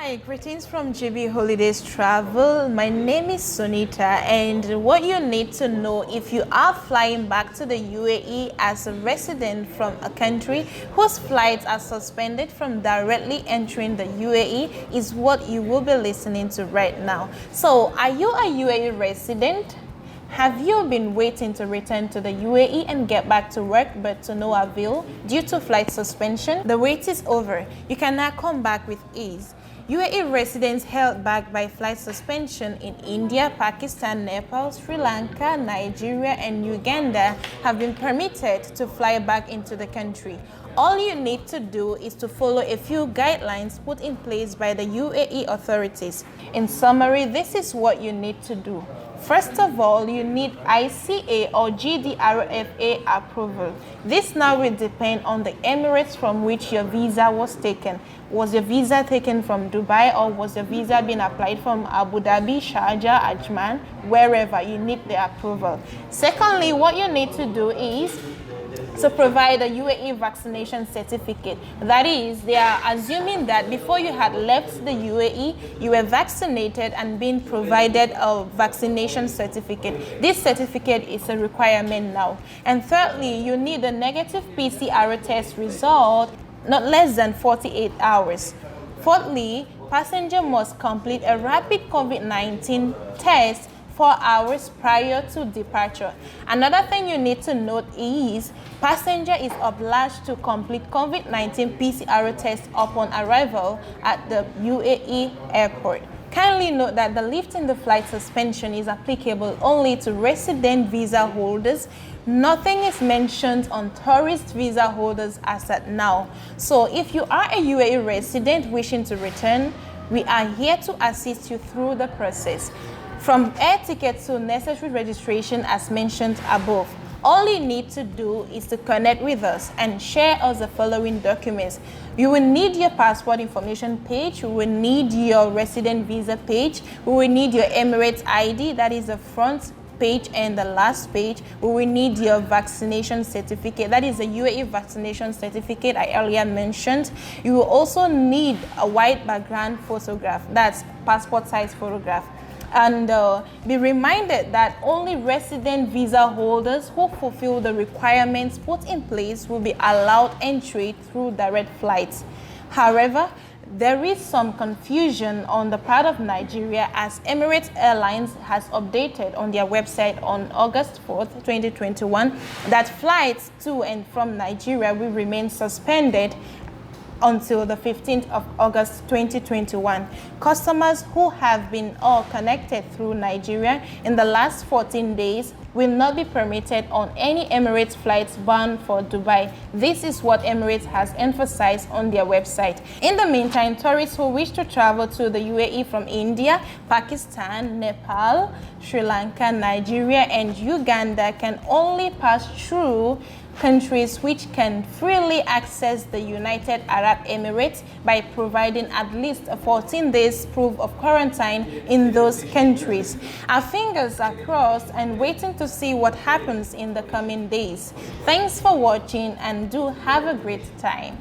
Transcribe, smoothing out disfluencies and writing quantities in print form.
Hi, greetings from GB Holidays Travel. My name is Sonita, and what you need to know if you are flying back to the UAE as a resident from a country whose flights are suspended from directly entering the UAE is what you will be listening to right now. So, are you a UAE resident? Have you been waiting to return to the UAE and get back to work but to no avail due to flight suspension? The wait is over. You can now come back with ease. UAE residents held back by flight suspension in India, Pakistan, Nepal, Sri Lanka, Nigeria, and Uganda have been permitted to fly back into the country. All you need to do is to follow a few guidelines put in place by the UAE authorities. In summary, this is what you need to do. First of all, you need ICA or GDRFA approval. This now will depend on the Emirates from which your visa was taken. Was your visa taken from Dubai, or was your visa being applied from Abu Dhabi, Sharjah, Ajman, wherever? You need the approval. Secondly, what you need to do is to provide a UAE Vaccination Certificate. That is, they are assuming that before you had left the UAE, you were vaccinated and being provided a vaccination certificate. This certificate is a requirement now. And thirdly, you need a negative PCR test result not less than 48 hours. Fourthly, passenger must complete a rapid COVID-19 test 4 hours prior to departure. Another thing you need to note is passenger is obliged to complete COVID-19 PCR test upon arrival at the UAE airport. Kindly note that the lift in the flight suspension is applicable only to resident visa holders. Nothing is mentioned on tourist visa holders as at now. So if you are a UAE resident wishing to return, we are here to assist you through the process. From air tickets to necessary registration as mentioned above. All you need to do is to connect with us and share us the following documents. You will need your passport information page, we will need your resident visa page, we will need your Emirates ID, that is the front page and the last page. We will need your vaccination certificate, that is the UAE Vaccination Certificate I earlier mentioned. You will also need a white background photograph, that's passport size photograph. And be reminded that only resident visa holders who fulfill the requirements put in place will be allowed entry through direct flights. However, there is some confusion on the part of Nigeria, as Emirates Airlines has updated on their website on August 4th, 2021, that flights to and from Nigeria will remain suspended until the 15th of August 2021. Customers who have been all connected through Nigeria in the last 14 days will not be permitted on any Emirates flights bound for Dubai. This is what Emirates has emphasized on their website. In the meantime, tourists who wish to travel to the UAE from India, Pakistan, Nepal, Sri Lanka, Nigeria, and Uganda can only pass through countries which can freely access the United Arab Emirates by providing at least a 14 days proof of quarantine in those countries. Our fingers are crossed and waiting to see what happens in the coming days. Thanks for watching and do have a great time.